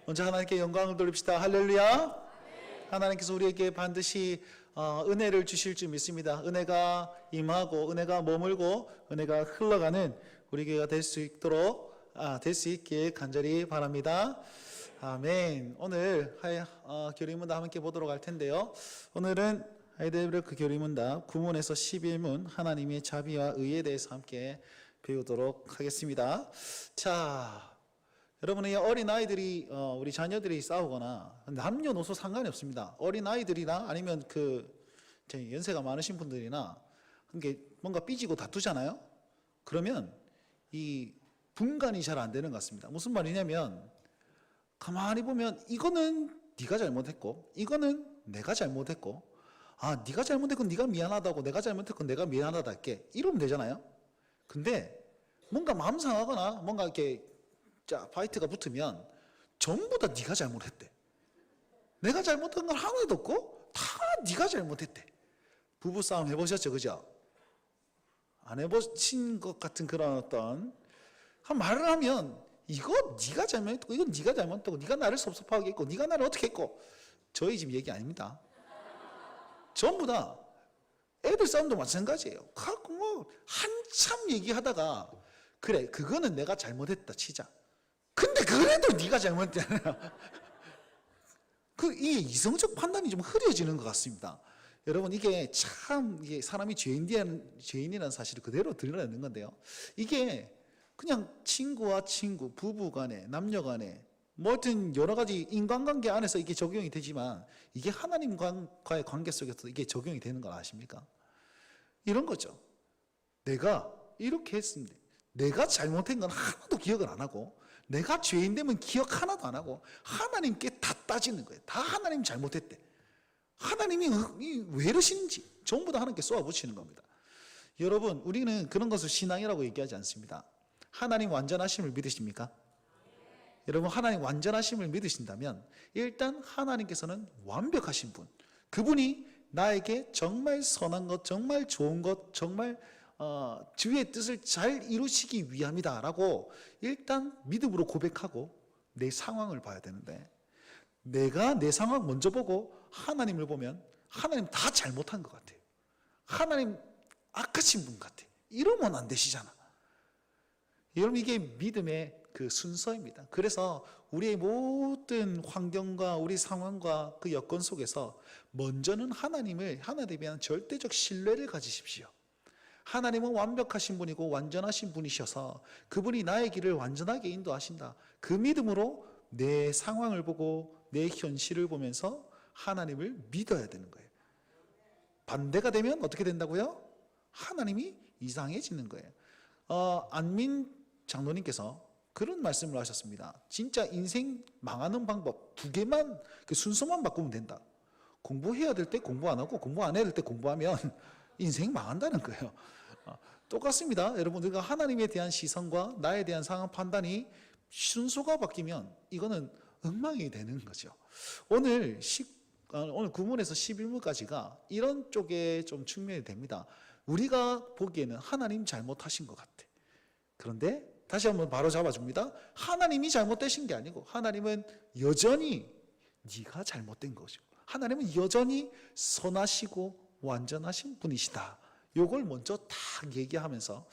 먼저 하나님께 영광을 돌립시다. 할렐루야. 하나님께서 우리에게 반드시 은혜를 주실 줄 믿습니다. 은혜가 임하고 은혜가 머물고 은혜가 흘러가는 우리 교회가 될 수 있도록 될 수 있게 간절히 바랍니다. 아멘. 오늘 교리문답 함께 보도록 할 텐데요. 오늘은 하이델베르크 교리문답 9문에서 11문 하나님의 자비와 의에 대해서 함께 배우도록 하겠습니다. 자, 여러분의 어린아이들이 우리 자녀들이 싸우거나 남녀노소 상관이 없습니다. 어린아이들이나 아니면 연세가 많으신 분들이나 뭔가 삐지고 다투잖아요. 그러면 이 분간이 잘 안 되는 것 같습니다. 무슨 말이냐면 가만히 보면 이거는 네가 잘못했고 이거는 내가 잘못했고 네가 잘못했고 네가 미안하다고 내가 잘못했고 내가 미안하다 할게 이러면 되잖아요. 근데 뭔가 마음 상하거나 뭔가 이렇게 파이트가 붙으면 전부 다 네가 잘못했대. 내가 잘못한 건 하나도 없고 다 네가 잘못했대. 부부싸움 해보셨죠? 그죠? 안 해보신 것 같은 그런 어떤 말을 하면 이거 네가 잘못했고 이건 네가 잘못했고 네가 나를 섭섭하게 했고 네가 나를 어떻게 했고 저희 집 얘기 아닙니다. 전부 다 애들 싸움도 마찬가지예요. 한참 얘기하다가 그래 그거는 내가 잘못했다 치자. 근데 그래도 네가 잘못했잖아요. 이게 이성적 판단이 좀 흐려지는 것 같습니다. 여러분 이게 사람이 죄인이라는 사실을 그대로 드러내는 건데요. 이게 그냥 친구와 친구, 부부 간에, 남녀 간에 뭐든 여러 가지 인간관계 안에서 이게 적용이 되지만 이게 하나님과의 관계 속에서 이게 적용이 되는 걸 아십니까? 이런 거죠. 내가 이렇게 했습니다. 내가 잘못한 건 하나도 기억을 안 하고 내가 죄인 되면 기억 하나도 안 하고 하나님께 다 따지는 거예요. 다 하나님 잘못했대. 하나님이 왜 이러시는지 전부 다 하나님께 쏘아붙이는 겁니다. 여러분 우리는 그런 것을 신앙이라고 얘기하지 않습니다. 하나님 완전하심을 믿으십니까? 여러분 하나님 완전하심을 믿으신다면 일단 하나님께서는 완벽하신 분, 그분이 나에게 정말 선한 것, 정말 좋은 것, 정말 주의 뜻을 잘 이루시기 위함이다 라고 일단 믿음으로 고백하고 내 상황을 봐야 되는데 내가 내 상황 먼저 보고 하나님을 보면 하나님 다 잘못한 것 같아요. 하나님 악하신 분 같아. 이러면 안 되시잖아. 여러분 이게 믿음의 순서입니다. 그래서 우리의 모든 환경과 우리 상황과 그 여건 속에서 먼저는 하나님에 대한 절대적 신뢰를 가지십시오. 하나님은 완벽하신 분이고 완전하신 분이셔서 그분이 나의 길을 완전하게 인도하신다. 그 믿음으로 내 상황을 보고 내 현실을 보면서 하나님을 믿어야 되는 거예요. 반대가 되면 어떻게 된다고요? 하나님이 이상해지는 거예요. 안민 장로님께서 그런 말씀을 하셨습니다. 진짜 인생 망하는 방법 2개만 순서만 바꾸면 된다. 공부해야 될 때 공부 안 하고 공부 안 해야 될 때 공부하면 인생 망한다는 거예요. 똑같습니다. 여러분 우리가 하나님에 대한 시선과 나에 대한 상황 판단이 순서가 바뀌면 이거는 엉망이 되는 거죠. 오늘 9문에서 11문까지가 이런 쪽에 좀 측면이 됩니다. 우리가 보기에는 하나님 잘못하신 것 같아. 그런데 다시 한번 바로 잡아줍니다. 하나님이 잘못되신 게 아니고 하나님은 여전히 네가 잘못된 거죠. 하나님은 여전히 선하시고 완전하신 분이시다. 요걸 먼저 딱 얘기하면서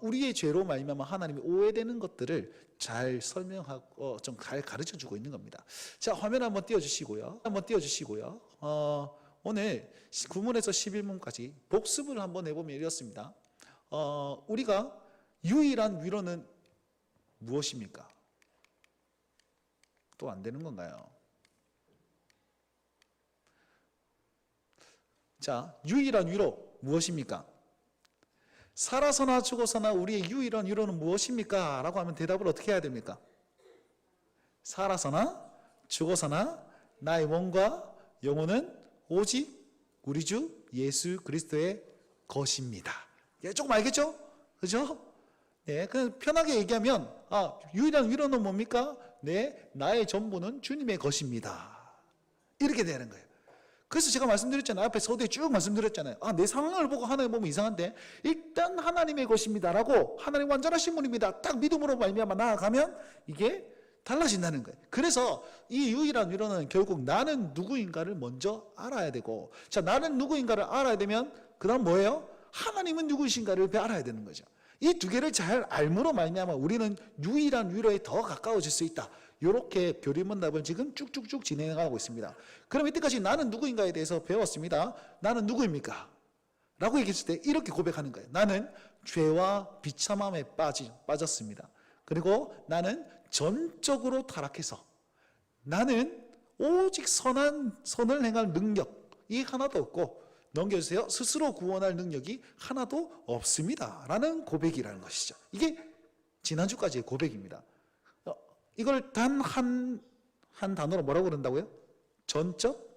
우리의 죄로 말미암아 하나님이 오해되는 것들을 잘 설명하고 좀 잘 가르쳐주고 있는 겁니다. 자, 화면 한번 띄워주시고요. 오늘 9문에서 11문까지 복습을 한번 해보면 이렇습니다. 우리가 유일한 위로는 무엇입니까? 또 안 되는 건가요? 자, 유일한 위로 무엇입니까? 살아서나 죽어서나 우리의 유일한 위로는 무엇입니까? 라고 하면 대답을 어떻게 해야 됩니까? 살아서나 죽어서나 나의 몸과 영혼은 오직 우리 주 예수 그리스도의 것입니다. 조금 알겠죠? 그죠? 네, 그냥 편하게 얘기하면 유일한 위로는 뭡니까? 네, 나의 전부는 주님의 것입니다. 이렇게 되는 거예요. 그래서 제가 말씀드렸잖아요. 앞에 서두에 쭉 말씀드렸잖아요. 내 상황을 보고 하나님 보면 이상한데 일단 하나님의 것입니다 라고 하나님 완전하신 분입니다 딱 믿음으로 말미암아 나아가면 이게 달라진다는 거예요. 그래서 이 유일한 위로는 결국 나는 누구인가를 먼저 알아야 되고, 자, 나는 누구인가를 알아야 되면 그 다음 뭐예요? 하나님은 누구이신가를 알아야 되는 거죠. 이 두 개를 잘 알므로 말미암아 우리는 유일한 위로에 더 가까워질 수 있다. 이렇게 교리문답을 지금 쭉쭉쭉 진행하고 있습니다. 그럼 이때까지 나는 누구인가에 대해서 배웠습니다. 나는 누구입니까? 라고 얘기했을 때 이렇게 고백하는 거예요. 나는 죄와 비참함에 빠졌습니다. 그리고 나는 전적으로 타락해서 나는 오직 선을 행할 능력이 하나도 없고, 넘겨주세요. 스스로 구원할 능력이 하나도 없습니다. 라는 고백이라는 것이죠. 이게 지난주까지의 고백입니다. 이걸 단 한 단어로 뭐라고 그런다고요? 전적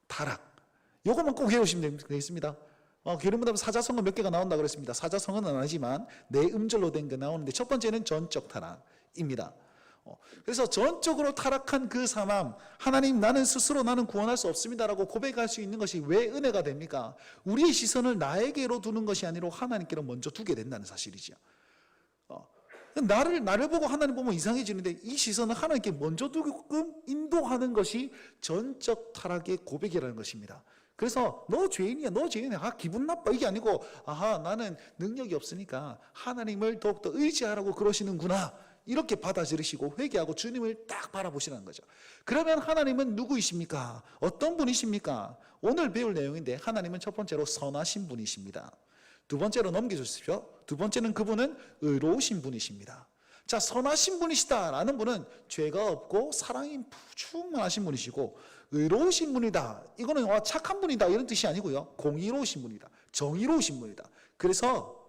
타락. 이것만 꼭 외우시면 되겠습니다. 교리문답 사자성어 몇 개가 나온다고 그랬습니다. 사자성어는 아니지만 네 음절로 된 게 나오는데 첫 번째는 전적 타락입니다. 그래서 전적으로 타락한 그 상황, 하나님 나는 스스로 나는 구원할 수 없습니다라고 고백할 수 있는 것이 왜 은혜가 됩니까? 우리의 시선을 나에게로 두는 것이 아니라 하나님께로 먼저 두게 된다는 사실이죠. 나를 보고 하나님 보면 이상해지는데 이 시선을 하나님께 먼저 두게끔 인도하는 것이 전적 타락의 고백이라는 것입니다. 그래서 너 죄인이야, 너 죄인이야, 기분 나빠, 이게 아니고 나는 능력이 없으니까 하나님을 더욱더 의지하라고 그러시는구나, 이렇게 받아들이시고 회개하고 주님을 딱 바라보시라는 거죠. 그러면 하나님은 누구이십니까? 어떤 분이십니까? 오늘 배울 내용인데 하나님은 첫 번째로 선하신 분이십니다. 두 번째로 넘겨주십시오. 두 번째는 그분은 의로우신 분이십니다. 자, 선하신 분이시다라는 분은 죄가 없고 사랑이 충만하신 분이시고, 의로우신 분이다, 이거는 착한 분이다 이런 뜻이 아니고요, 공의로우신 분이다, 정의로우신 분이다. 그래서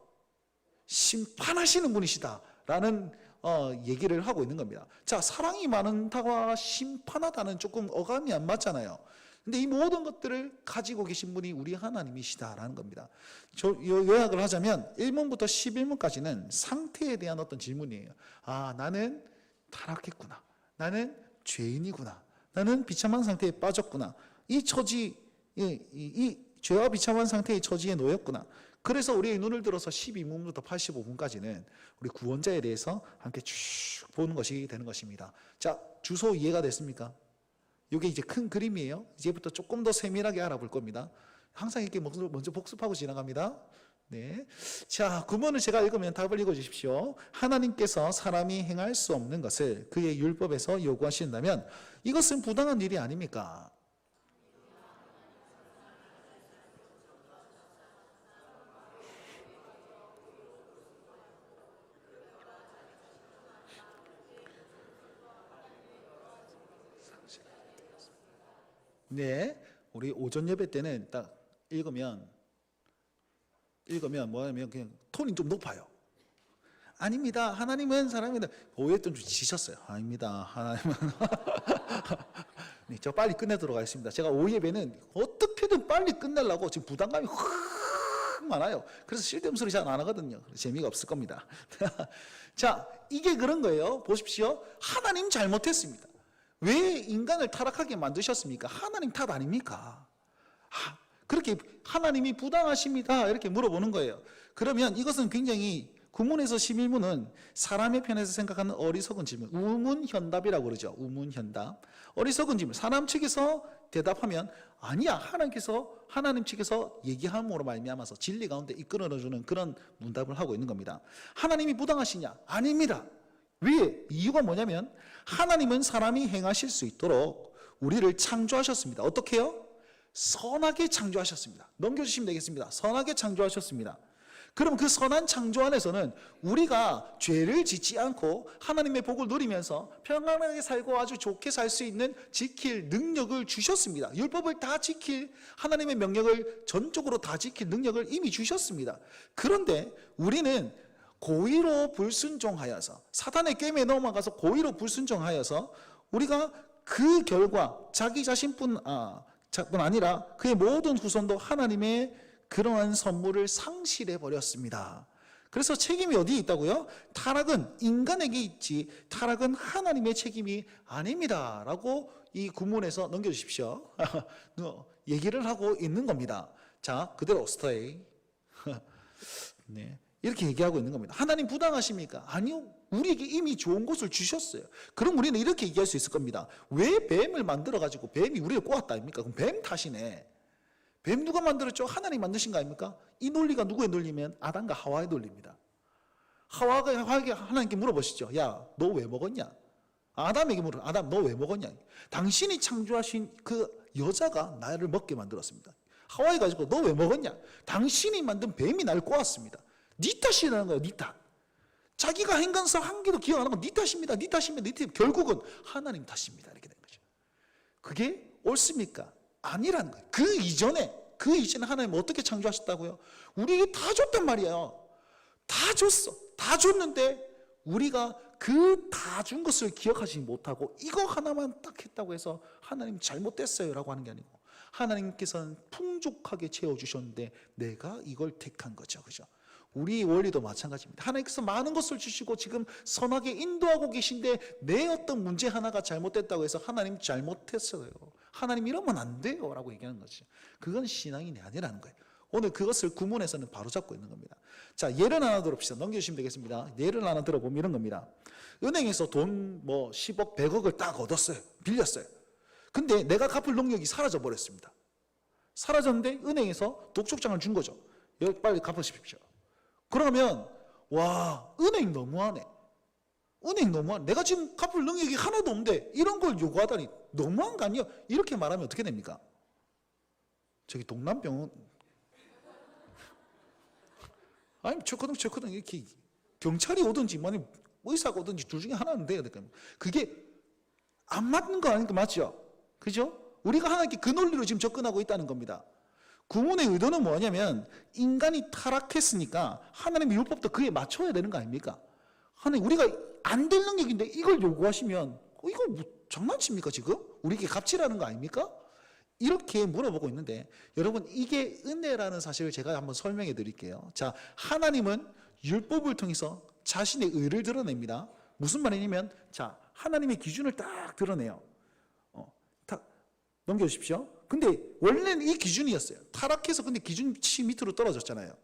심판하시는 분이시다라는 얘기를 하고 있는 겁니다. 자, 사랑이 많다와 심판하다는 조금 어감이 안 맞잖아요. 근데 이 모든 것들을 가지고 계신 분이 우리 하나님이시다라는 겁니다. 요약을 하자면 1문부터 11문까지는 상태에 대한 어떤 질문이에요. 나는 타락했구나, 나는 죄인이구나, 나는 비참한 상태에 빠졌구나, 이 처지, 이 죄와 비참한 상태의 처지에 놓였구나. 그래서 우리의 눈을 들어서 12문부터 85문까지는 우리 구원자에 대해서 함께 쭉 보는 것이 되는 것입니다. 자, 주소 이해가 됐습니까? 이게 이제 큰 그림이에요. 이제부터 조금 더 세밀하게 알아볼 겁니다. 항상 이렇게 먼저 복습하고 지나갑니다. 네. 자, 구문을 제가 읽으면 답을 읽어주십시오. 하나님께서 사람이 행할 수 없는 것을 그의 율법에서 요구하신다면 이것은 부당한 일이 아닙니까? 네, 우리 오전 예배 때는 딱 읽으면 뭐냐면 그냥 톤이 좀 높아요. 아닙니다, 하나님은 사람이다. 오해했던 줄 지셨어요. 아닙니다, 하나님은 네, 저 빨리 끝내도록 하겠습니다. 제가 오예배는 어떻게든 빨리 끝내려고 지금 부담감이 확 많아요. 그래서 쓸데없는 소리 잘 안 하거든요. 재미가 없을 겁니다. 자, 이게 그런 거예요. 보십시오. 하나님 잘못했습니다. 왜 인간을 타락하게 만드셨습니까? 하나님 탓 아닙니까? 그렇게 하나님이 부당하십니다 이렇게 물어보는 거예요. 그러면 이것은 굉장히 구문에서 11문은 사람의 편에서 생각하는 어리석은 질문, 우문현답이라고 그러죠. 우문현답, 어리석은 질문. 사람 측에서 대답하면 아니야, 하나님 측에서 얘기함으로 말미암아서 진리 가운데 이끌어주는 그런 문답을 하고 있는 겁니다. 하나님이 부당하시냐? 아닙니다. 왜? 이유가 뭐냐면 하나님은 사람이 행하실 수 있도록 우리를 창조하셨습니다. 어떻게 해요? 선하게 창조하셨습니다. 넘겨주시면 되겠습니다. 선하게 창조하셨습니다. 그럼 그 선한 창조 안에서는 우리가 죄를 짓지 않고 하나님의 복을 누리면서 평안하게 살고 아주 좋게 살 수 있는 지킬 능력을 주셨습니다. 율법을 다 지킬, 하나님의 명령을 전적으로 다 지킬 능력을 이미 주셨습니다. 그런데 우리는 고의로 불순종하여서, 사단의 꿰매에 넘어가서 고의로 불순종하여서 우리가 그 결과 자기 자신뿐 아니라 그의 모든 후손도 하나님의 그러한 선물을 상실해 버렸습니다. 그래서 책임이 어디에 있다고요? 타락은 인간에게 있지 타락은 하나님의 책임이 아닙니다 라고 이 구문에서 넘겨주십시오. 얘기를 하고 있는 겁니다. 자, 그대로 스테이. 네, 이렇게 얘기하고 있는 겁니다. 하나님 부당하십니까? 아니요. 우리에게 이미 좋은 것을 주셨어요. 그럼 우리는 이렇게 얘기할 수 있을 겁니다. 왜 뱀을 만들어가지고 뱀이 우리를 꼬았다 아닙니까? 그럼 뱀 탓이네. 뱀 누가 만들었죠? 하나님 만드신 거 아닙니까? 이 논리가 누구의 논리면 아담과 하와의 논리입니다. 하와가 하나님께 물어보시죠. 야, 너 왜 먹었냐? 아담에게 물어. 아담, 너 왜 먹었냐? 당신이 창조하신 그 여자가 나를 먹게 만들었습니다. 하와이 가지고 너 왜 먹었냐? 당신이 만든 뱀이 나를 꼬았습니다. 네 탓이라는 거예요. 네 탓. 자기가 행간사 한 개도 기억 안 하면 네 탓입니다. 네 탓입니다. 네 탓. 결국은 하나님 탓입니다. 이렇게 된 거죠. 그게 옳습니까? 아니라는 거예요. 그 이전에 하나님 어떻게 창조하셨다고요? 우리에게 다 줬단 말이에요. 다 줬어. 다 줬는데 우리가 그 다 준 것을 기억하지 못하고 이거 하나만 딱 했다고 해서 하나님 잘못됐어요 라고 하는 게 아니고, 하나님께서는 풍족하게 채워주셨는데 내가 이걸 택한 거죠. 그죠? 우리 원리도 마찬가지입니다. 하나님께서 많은 것을 주시고 지금 선하게 인도하고 계신데 내 어떤 문제 하나가 잘못됐다고 해서 하나님 잘못했어요, 하나님 이러면 안 돼요 라고 얘기하는 거죠. 그건 신앙이 아니라는 거예요. 오늘 그것을 구문에서는 바로잡고 있는 겁니다. 자, 예를 하나 들어봅시다. 넘겨주시면 되겠습니다. 예를 하나 들어보면 이런 겁니다. 은행에서 돈 10억 100억을 딱 얻었어요. 빌렸어요. 근데 내가 갚을 능력이 사라져 버렸습니다. 사라졌는데 은행에서 독촉장을 준 거죠. 여기 빨리 갚으십시오. 그러면 와, 은행 너무하네. 은행 너무하네. 내가 지금 갚을 능력이 하나도 없는데 이런 걸 요구하다니 너무한 거 아니에요? 이렇게 말하면 어떻게 됩니까? 저기 동남병원 아니 쳤거든 이렇게 경찰이 오든지 의사가 오든지 둘 중에 하나는 돼야 될까요? 그게 안 맞는 거 아닙니까? 맞죠? 그죠? 우리가 하나님께 그 논리로 지금 접근하고 있다는 겁니다. 구문의 의도는 뭐냐면 인간이 타락했으니까 하나님의 율법도 그에 맞춰야 되는 거 아닙니까? 하나님, 우리가 안 될 능력인데 이걸 요구하시면 이거 뭐 장난칩니까 지금? 우리에게 값지라는 거 아닙니까? 이렇게 물어보고 있는데, 여러분 이게 은혜라는 사실을 제가 한번 설명해 드릴게요. 자, 하나님은 율법을 통해서 자신의 의를 드러냅니다. 무슨 말이냐면, 자, 하나님의 기준을 딱 드러내요. 딱 넘겨주십시오. 근데 원래는 이 기준이었어요. 타락해서 근데 기준치 밑으로 떨어졌잖아요.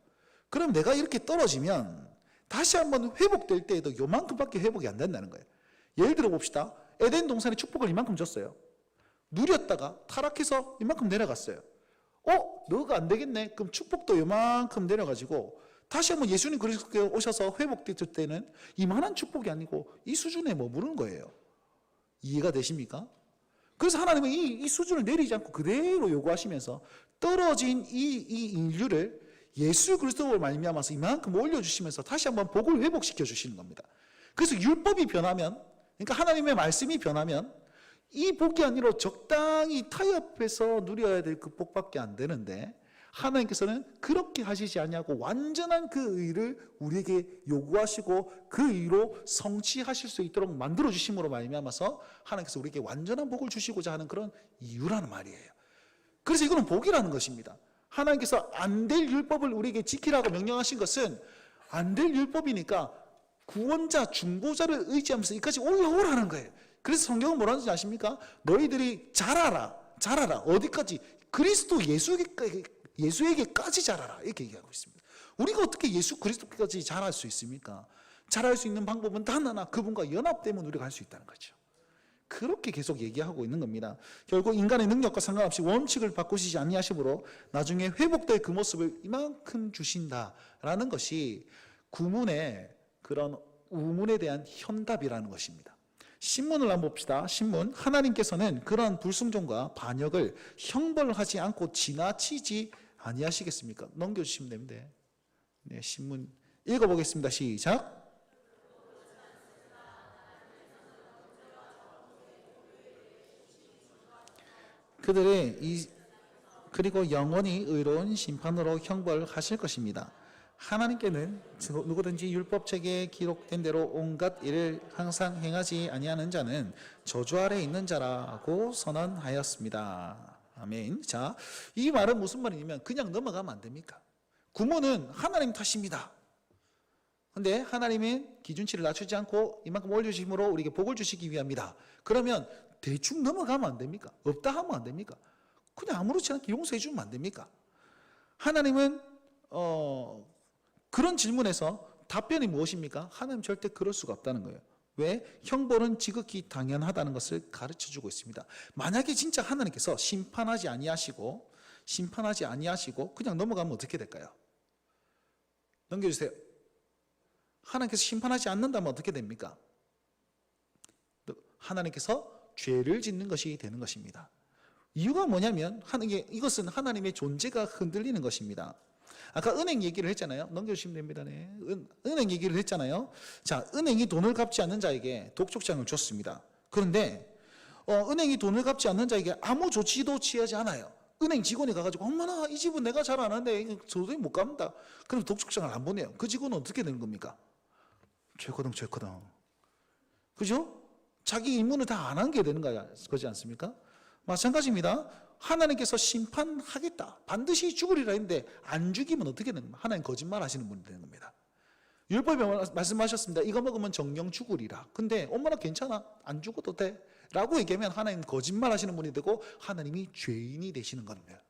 그럼 내가 이렇게 떨어지면 다시 한번 회복될 때에도 요만큼밖에 회복이 안 된다는 거예요. 예를 들어 봅시다. 에덴 동산에 축복을 이만큼 줬어요. 누렸다가 타락해서 이만큼 내려갔어요. 너가 안 되겠네. 그럼 축복도 이만큼 내려가지고 다시 한번 예수님 그리스도께 오셔서 회복됐을 때는 이만한 축복이 아니고 이 수준에 머무르는 거예요. 이해가 되십니까? 그래서 하나님은 이 수준을 내리지 않고 그대로 요구하시면서 떨어진 이 인류를 예수 그리스도로 말미암아서 이만큼 올려주시면서 다시 한번 복을 회복시켜 주시는 겁니다. 그래서 율법이 변하면, 그러니까 하나님의 말씀이 변하면 이 복이 아니라 적당히 타협해서 누려야 될 그 복밖에 안 되는데, 하나님께서는 그렇게 하시지 않냐고 완전한 그 의를 우리에게 요구하시고 그 의로 성취하실 수 있도록 만들어 주심으로 말미암아서 하나님께서 우리에게 완전한 복을 주시고자 하는 그런 이유라는 말이에요. 그래서 이거는 복이라는 것입니다. 하나님께서 안 될 율법을 우리에게 지키라고 명령하신 것은 안 될 율법이니까 구원자, 중보자를 의지하면서 여기까지 올라오라는 거예요. 그래서 성경은 뭐라는지 아십니까? 너희들이 자라라. 어디까지? 그리스도 예수에게까지 자라라. 이렇게 얘기하고 있습니다. 우리가 어떻게 예수 그리스도까지 자랄 수 있습니까? 자랄 수 있는 방법은 단 하나, 그분과 연합되면 우리가 할 수 있다는 거죠. 그렇게 계속 얘기하고 있는 겁니다. 결국 인간의 능력과 상관없이 원칙을 바꾸시지 아니하심으로 나중에 회복될 그 모습을 이만큼 주신다라는 것이 구문의 그런 우문에 대한 현답이라는 것입니다. 신문을 한번 봅시다. 신문. 하나님께서는 그러한 불순종과 반역을 형벌하지 않고 지나치지 아니하시겠습니까? 넘겨주시면 됩니다. 네, 신문 읽어보겠습니다. 시작. 그리고 영원히 의로운 심판으로 형벌하실 것입니다. 하나님께는 누구든지 율법책에 기록된 대로 온갖 일을 항상 행하지 아니하는 자는 저주 아래 있는 자라고 선언하였습니다. 아멘. 자, 이 말은 무슨 말이냐면 그냥 넘어가면 안 됩니까? 구문은 하나님 탓입니다. 근데 하나님의 기준치를 낮추지 않고 이만큼 올려주심으로 우리에게 복을 주시기 위함이다. 그러면 대충 넘어가면 안 됩니까? 없다 하면 안 됩니까? 그냥 아무렇지 않게 용서해 주면 안 됩니까? 하나님은 그런 질문에서 답변이 무엇입니까? 하나님 절대 그럴 수가 없다는 거예요. 왜? 형벌은 지극히 당연하다는 것을 가르쳐주고 있습니다. 만약에 진짜 하나님께서 심판하지 아니하시고 그냥 넘어가면 어떻게 될까요? 넘겨주세요. 하나님께서 심판하지 않는다면 어떻게 됩니까? 하나님께서 죄를 짓는 것이 되는 것입니다. 이유가 뭐냐면 이것은 하나님의 존재가 흔들리는 것입니다. 아까 은행 얘기를 했잖아요. 넘겨주시면 됩니다. 네. 은행 얘기를 했잖아요. 자, 은행이 돈을 갚지 않는 자에게 독촉장을 줬습니다. 그런데 은행이 돈을 갚지 않는 자에게 아무 조치도 취하지 않아요. 은행 직원이 가가지고 엄마나 이 집은 내가 잘 아는데 도저히 못 갚는다. 그럼 독촉장을 안 보내요. 그 직원은 어떻게 되는 겁니까? 죄거든. 그죠? 자기 임무는 다 안 한 게 되는 거지 않습니까? 마찬가지입니다. 하나님께서 심판하겠다. 반드시 죽으리라 했는데 안 죽이면 어떻게 되는 겁니까? 하나님 거짓말 하시는 분이 되는 겁니다. 율법에 말씀하셨습니다. 이거 먹으면 정령 죽으리라. 근데 엄마나 괜찮아. 안 죽어도 돼. 라고 얘기하면 하나님 거짓말 하시는 분이 되고 하나님이 죄인이 되시는 겁니다.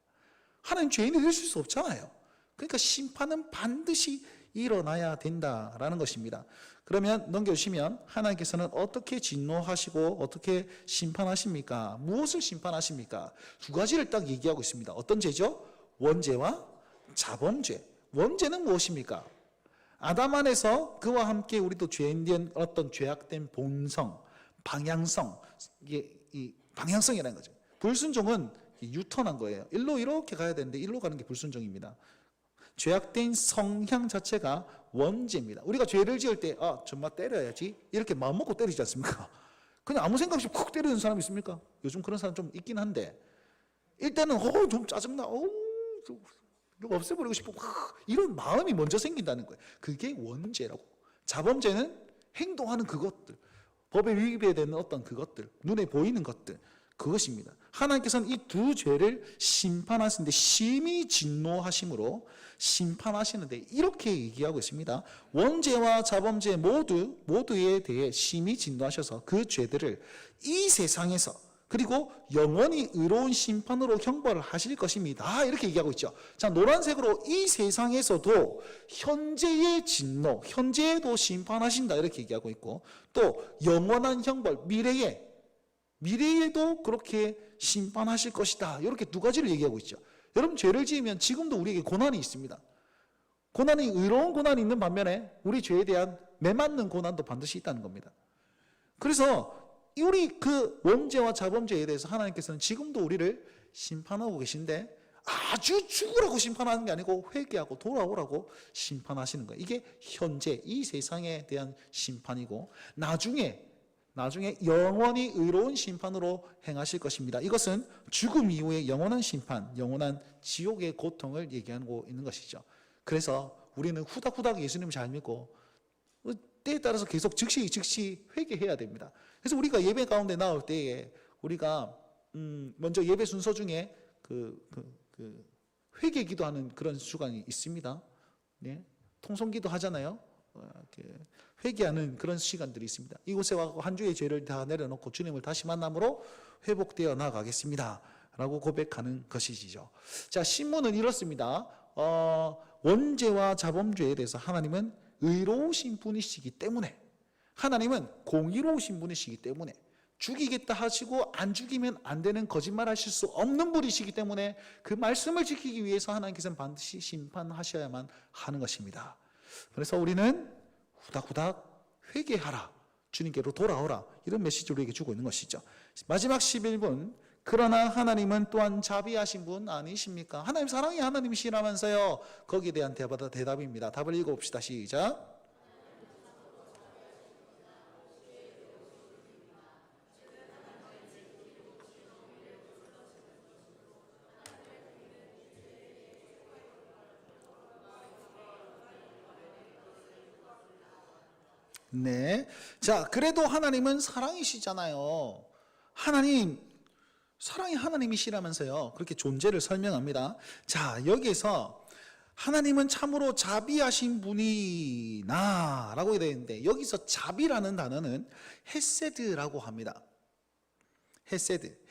하나님 죄인이 되실 수 없잖아요. 그러니까 심판은 반드시 일어나야 된다라는 것입니다. 그러면 넘겨주시면 하나님께서는 어떻게 진노하시고 어떻게 심판하십니까? 무엇을 심판하십니까? 두 가지를 딱 얘기하고 있습니다. 어떤 죄죠? 원죄와 자범죄. 원죄는 무엇입니까? 아담 안에서 그와 함께 우리도 죄인된 어떤 죄악된 본성, 방향성, 이 방향성이라는 거죠. 불순종은 유턴한 거예요. 일로 이렇게 가야 되는데 일로 가는 게 불순종입니다. 죄악된 성향 자체가 원죄입니다. 우리가 죄를 지을 때 정말 때려야지 이렇게 마음먹고 때리지 않습니까? 그냥 아무 생각 없이 콕 때리는 사람 있습니까? 요즘 그런 사람 좀 있긴 한데 일단은 좀 짜증나 이거 없애버리고 싶어 이런 마음이 먼저 생긴다는 거예요. 그게 원죄라고. 자범죄는 행동하는 그것들, 법에 위배되는 어떤 그것들, 눈에 보이는 것들, 그것입니다. 하나님께서는 이 두 죄를 심판하시는데 심히 진노하심으로 심판하시는데 이렇게 얘기하고 있습니다. 원죄와 자범죄 모두에 대해 심히 진노하셔서 그 죄들을 이 세상에서 그리고 영원히 의로운 심판으로 형벌을 하실 것입니다. 이렇게 얘기하고 있죠. 자, 노란색으로 이 세상에서도 현재의 진노, 현재에도 심판하신다 이렇게 얘기하고 있고 또 영원한 형벌, 미래에도 그렇게 심판하실 것이다. 이렇게 두 가지를 얘기하고 있죠. 여러분 죄를 지으면 지금도 우리에게 고난이 있습니다. 고난이 의로운 고난이 있는 반면에 우리 죄에 대한 매맞는 고난도 반드시 있다는 겁니다. 그래서 우리 그 원죄와 자범죄에 대해서 하나님께서는 지금도 우리를 심판하고 계신데 아주 죽으라고 심판하는 게 아니고 회개하고 돌아오라고 심판하시는 거예요. 이게 현재 이 세상에 대한 심판이고 나중에 영원히 의로운 심판으로 행하실 것입니다. 이것은 죽음 이후의 영원한 심판, 영원한 지옥의 고통을 얘기하고 있는 것이죠. 그래서 우리는 후닥후닥 예수님을 잘 믿고 때에 따라서 계속 즉시 회개해야 됩니다. 그래서 우리가 예배 가운데 나올 때에 우리가 먼저 예배 순서 중에 회개 기도하는 그런 시간이 있습니다. 네? 통성기도 하잖아요. 회개하는 그런 시간들이 있습니다. 이곳에 와서 한 주의 죄를 다 내려놓고 주님을 다시 만남으로 회복되어 나가겠습니다 라고 고백하는 것이죠. 자, 신문은 이렇습니다. 원죄와 자범죄에 대해서 하나님은 의로우신 분이시기 때문에, 하나님은 공의로우신 분이시기 때문에, 죽이겠다 하시고 안 죽이면 안 되는 거짓말 하실 수 없는 분이시기 때문에 그 말씀을 지키기 위해서 하나님께서는 반드시 심판하셔야만 하는 것입니다. 그래서 우리는 후닥후닥 회개하라, 주님께로 돌아오라, 이런 메시지를 우리에게 주고 있는 것이죠. 마지막 11분, 그러나 하나님은 또한 자비하신 분 아니십니까? 하나님 사랑이 하나님이시라면서요. 거기에 대한 대답입니다. 답을 읽어봅시다. 시작. 네. 자, 그래도 하나님은 사랑이시잖아요. 사랑이 하나님이시라면서요. 그렇게 존재를 설명합니다. 자, 여기에서 하나님은 참으로 자비하신 분이나 라고 되어 있는데 여기서 자비라는 단어는 헤세드라고 합니다.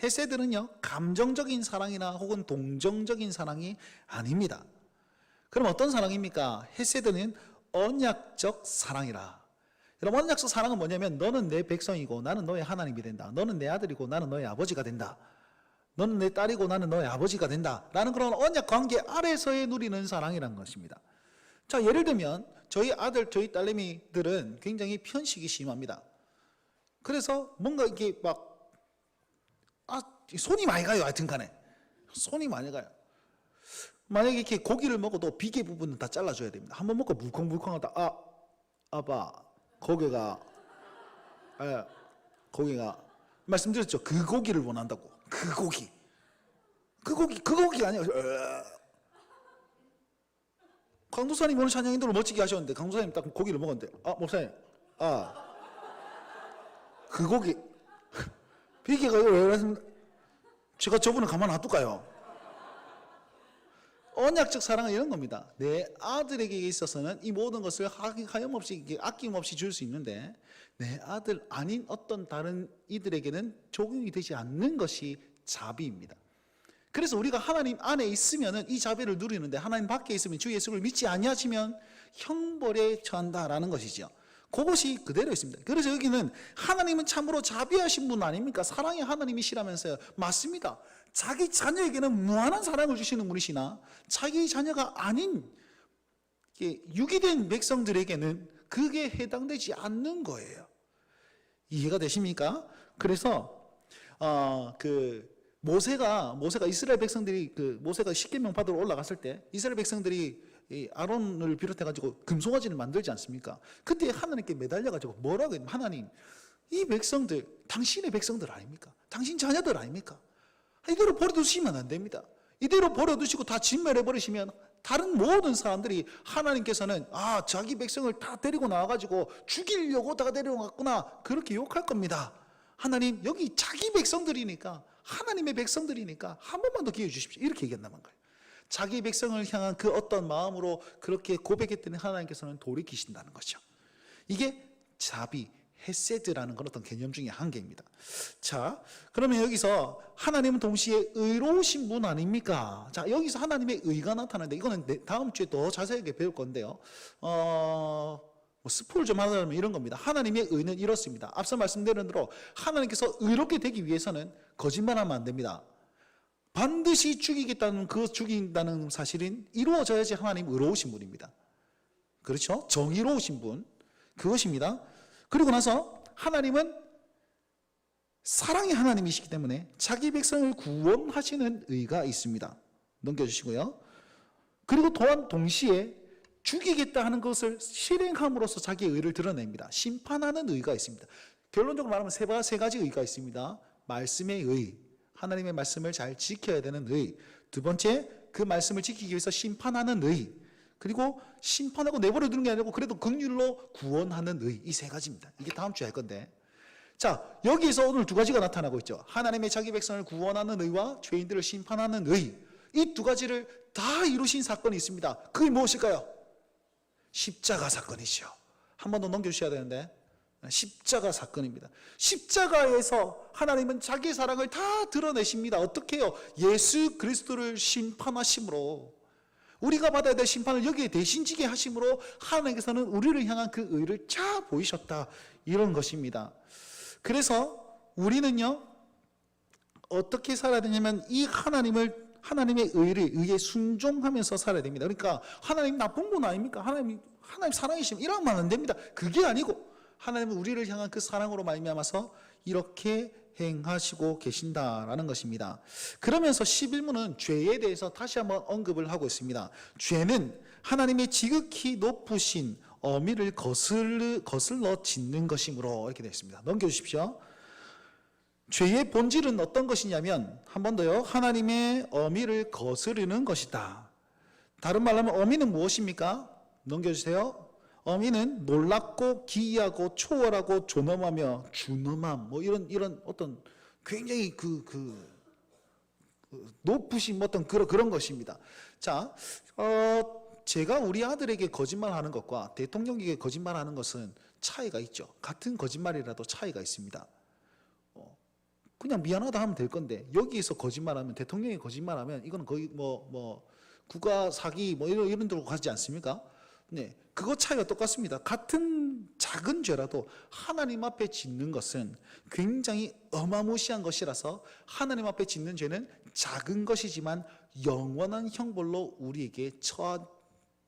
헤세드는요, 감정적인 사랑이나 혹은 동정적인 사랑이 아닙니다. 그럼 어떤 사랑입니까? 헤세드는 언약적 사랑이라. 여러분, 언약적 사랑은 뭐냐면 너는 내 백성이고 나는 너의 하나님이 된다. 너는 내 아들이고 나는 너의 아버지가 된다. 너는 내 딸이고 나는 너의 아버지가 된다. 라는 그런 언약 관계 아래서의 누리는 사랑이라는 것입니다. 자, 예를 들면 저희 아들, 저희 딸내미들은 굉장히 편식이 심합니다. 그래서 뭔가 이렇게 손이 많이 가요. 하여튼 간에 손이 많이 가요. 만약에 이렇게 고기를 먹어도 비계 부분은 다 잘라줘야 됩니다. 한번 먹고 물컹물컹하다, 아빠 고기가 말씀드렸죠. 그 고기를 원한다고. 그 고기 아니에요. 강도사님 오늘 찬양인도를 멋지게 하셨는데 강도사님 딱 고기를 먹었는데 목사님 그 고기 비계가 왜 그랬습니까? 제가 저분을 가만 놔둘까요? 언약적 사랑은 이런 겁니다. 내 아들에게 있어서는 이 모든 것을 하염없이 아낌없이 줄 수 있는데 내 아들 아닌 어떤 다른 이들에게는 적용이 되지 않는 것이 자비입니다. 그래서 우리가 하나님 안에 있으면 이 자비를 누리는데 하나님 밖에 있으면 주 예수를 믿지 아니하시면 형벌에 처한다라는 것이죠. 그것이 그대로 있습니다. 그래서 여기는 하나님은 참으로 자비하신 분 아닙니까? 사랑의 하나님이시라면서요. 맞습니다. 자기 자녀에게는 무한한 사랑을 주시는 분이시나 자기 자녀가 아닌 유기된 백성들에게는 그게 해당되지 않는 거예요. 이해가 되십니까? 그래서 모세가 이스라엘 백성들이 모세가 십계명 받으러 올라갔을 때 이스라엘 백성들이 아론을 비롯해 가지고 금송아지를 만들지 않습니까? 그때 하나님께 매달려 가지고 뭐라고 했냐면 하나님, 이 백성들 당신의 백성들 아닙니까? 당신 자녀들 아닙니까? 이대로 버려두시면 안 됩니다. 이대로 버려두시고 다 진멸해 버리시면 다른 모든 사람들이 하나님께서는 자기 백성을 다 데리고 나와가지고 죽이려고 다가 데려갔구나 그렇게 욕할 겁니다. 하나님, 여기 자기 백성들이니까, 하나님의 백성들이니까 한 번만 더 기회 주십시오. 이렇게 얘기한단 거예요. 자기 백성을 향한 그 어떤 마음으로 그렇게 고백했더니 하나님께서는 돌이키신다는 거죠. 이게 자비, 헤세드라는 그런 어떤 개념 중에 한 개입니다. 자, 그러면 여기서 하나님은 동시에 의로우신 분 아닙니까? 자, 여기서 하나님의 의가 나타나는데 이거는 다음 주에 더 자세하게 배울 건데요. 스포를 좀 하자면 이런 겁니다. 하나님의 의는 이렇습니다. 앞서 말씀드린 대로 하나님께서 의롭게 되기 위해서는 거짓말하면 안 됩니다. 반드시 죽이겠다는 죽인다는 사실은 이루어져야지 하나님 의로우신 분입니다. 그렇죠? 정의로우신 분 그것입니다. 그리고 나서 하나님은 사랑의 하나님이시기 때문에 자기 백성을 구원하시는 의가 있습니다. 넘겨주시고요. 그리고 또한 동시에 죽이겠다 하는 것을 실행함으로써 자기의 의를 드러냅니다. 심판하는 의가 있습니다. 결론적으로 말하면 세 가지 의가 있습니다. 말씀의 의, 하나님의 말씀을 잘 지켜야 되는 의. 두 번째, 그 말씀을 지키기 위해서 심판하는 의. 그리고 심판하고 내버려 두는 게 아니고 그래도 긍휼로 구원하는 의. 이 세 가지입니다. 이게 다음 주에 할 건데. 자, 여기에서 오늘 두 가지가 나타나고 있죠. 하나님의 자기 백성을 구원하는 의와 죄인들을 심판하는 의. 이 두 가지를 다 이루신 사건이 있습니다. 그게 무엇일까요? 십자가 사건이죠. 한 번 더 넘겨주셔야 되는데 십자가 사건입니다. 십자가에서 하나님은 자기 사랑을 다 드러내십니다. 어떻게 해요? 예수 그리스도를 심판하심으로 우리가 받아야 될 심판을 여기에 대신 지게 하심으로 하나님께서는 우리를 향한 그 의를 차 보이셨다. 이런 것입니다. 그래서 우리는요 어떻게 살아야 되냐면 이 하나님의 의에 순종하면서 살아야 됩니다. 그러니까 하나님 나쁜 분 아닙니까? 하나님 사랑이시면 이러면 안 됩니다. 그게 아니고 하나님은 우리를 향한 그 사랑으로 말미암아서 이렇게 행하시고 계신다라는 것입니다. 그러면서 11문은 죄에 대해서 다시 한번 언급을 하고 있습니다. 죄는 하나님의 지극히 높으신 어미를 거슬러 짓는 것이므로 이렇게 되어 있습니다. 넘겨주십시오. 죄의 본질은 어떤 것이냐면 한 번 더요. 하나님의 어미를 거스르는 것이다. 다른 말로 하면 어미는 무엇입니까? 넘겨주세요. 어미는 놀랍고 기이하고 초월하고 존엄하며 준엄함 이런 어떤 굉장히 높으신 어떤 그런 것입니다. 자, 제가 우리 아들에게 거짓말하는 것과 대통령에게 거짓말하는 것은 차이가 있죠. 같은 거짓말이라도 차이가 있습니다. 그냥 미안하다 하면 될 건데 여기에서 거짓말하면 대통령이 거짓말하면 이거는 거의 국가 사기 이런 데로 가지 않습니까? 네, 그거 차이가 똑같습니다. 같은 작은 죄라도 하나님 앞에 짓는 것은 굉장히 어마무시한 것이라서 하나님 앞에 짓는 죄는 작은 것이지만 영원한 형벌로 우리에게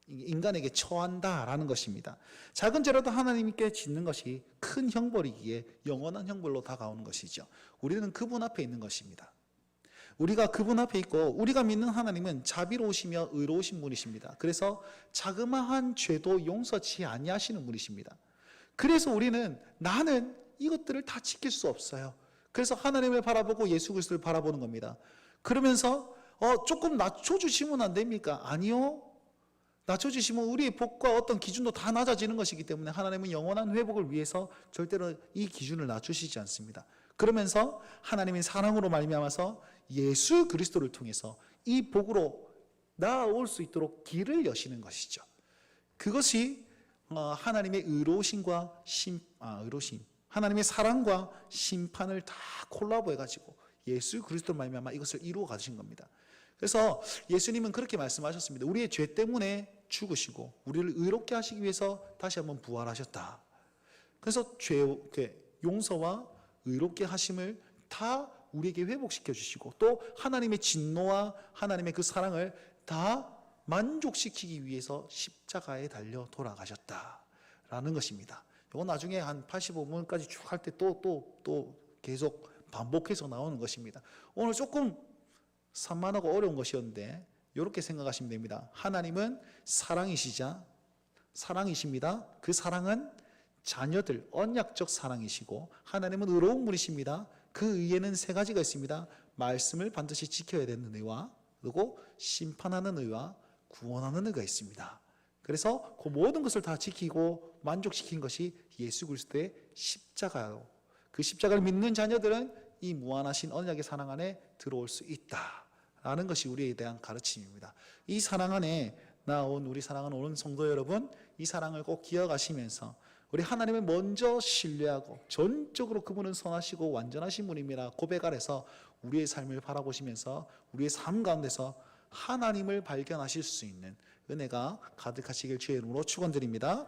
인간에게 처한다라는 것입니다. 작은 죄라도 하나님께 짓는 것이 큰 형벌이기에 영원한 형벌로 다가오는 것이죠. 우리는 그분 앞에 있는 것입니다. 우리가 그분 앞에 있고 우리가 믿는 하나님은 자비로우시며 의로우신 분이십니다. 그래서 자그마한 죄도 용서치 아니하시는 분이십니다. 그래서 우리는 나는 이것들을 다 지킬 수 없어요. 그래서 하나님을 바라보고 예수 그리스도를 바라보는 겁니다. 그러면서 조금 낮춰주시면 안 됩니까? 아니요. 낮춰주시면 우리의 복과 어떤 기준도 다 낮아지는 것이기 때문에 하나님은 영원한 회복을 위해서 절대로 이 기준을 낮추시지 않습니다. 그러면서 하나님의 사랑으로 말미암아서 예수 그리스도를 통해서 이 복으로 나아올 수 있도록 길을 여시는 것이죠. 그것이 하나님의 의로우심과 하나님의 사랑과 심판을 다 콜라보해가지고 예수 그리스도로 말미암아 이것을 이루어 가신 겁니다. 그래서 예수님은 그렇게 말씀하셨습니다. 우리의 죄 때문에 죽으시고 우리를 의롭게 하시기 위해서 다시 한번 부활하셨다. 그래서 용서와 의롭게 하심을 다 우리에게 회복시켜 주시고 또 하나님의 진노와 하나님의 그 사랑을 다 만족시키기 위해서 십자가에 달려 돌아가셨다라는 것입니다. 이건 나중에 한 85문까지 쭉 할 때 또 계속 반복해서 나오는 것입니다. 오늘 조금 산만하고 어려운 것이었는데 이렇게 생각하시면 됩니다. 하나님은 사랑이십니다. 그 사랑은 자녀들 언약적 사랑이시고 하나님은 의로운 분이십니다. 그 의에는 세 가지가 있습니다. 말씀을 반드시 지켜야 되는 의와 그리고 심판하는 의와 구원하는 의가 있습니다. 그래서 그 모든 것을 다 지키고 만족시킨 것이 예수 그리스도의 십자가요. 그 십자가를 믿는 자녀들은 이 무한하신 언약의 사랑 안에 들어올 수 있다라는 것이 우리에 대한 가르침입니다. 이 사랑 안에 나온 우리 사랑하는 오는 성도 여러분, 이 사랑을 꼭 기억하시면서 우리 하나님을 먼저 신뢰하고 전적으로 그분은 선하시고 완전하신 분입니다 고백 아래서 우리의 삶을 바라보시면서 우리의 삶 가운데서 하나님을 발견하실 수 있는 은혜가 가득하시길 주의 이름으로 축원드립니다.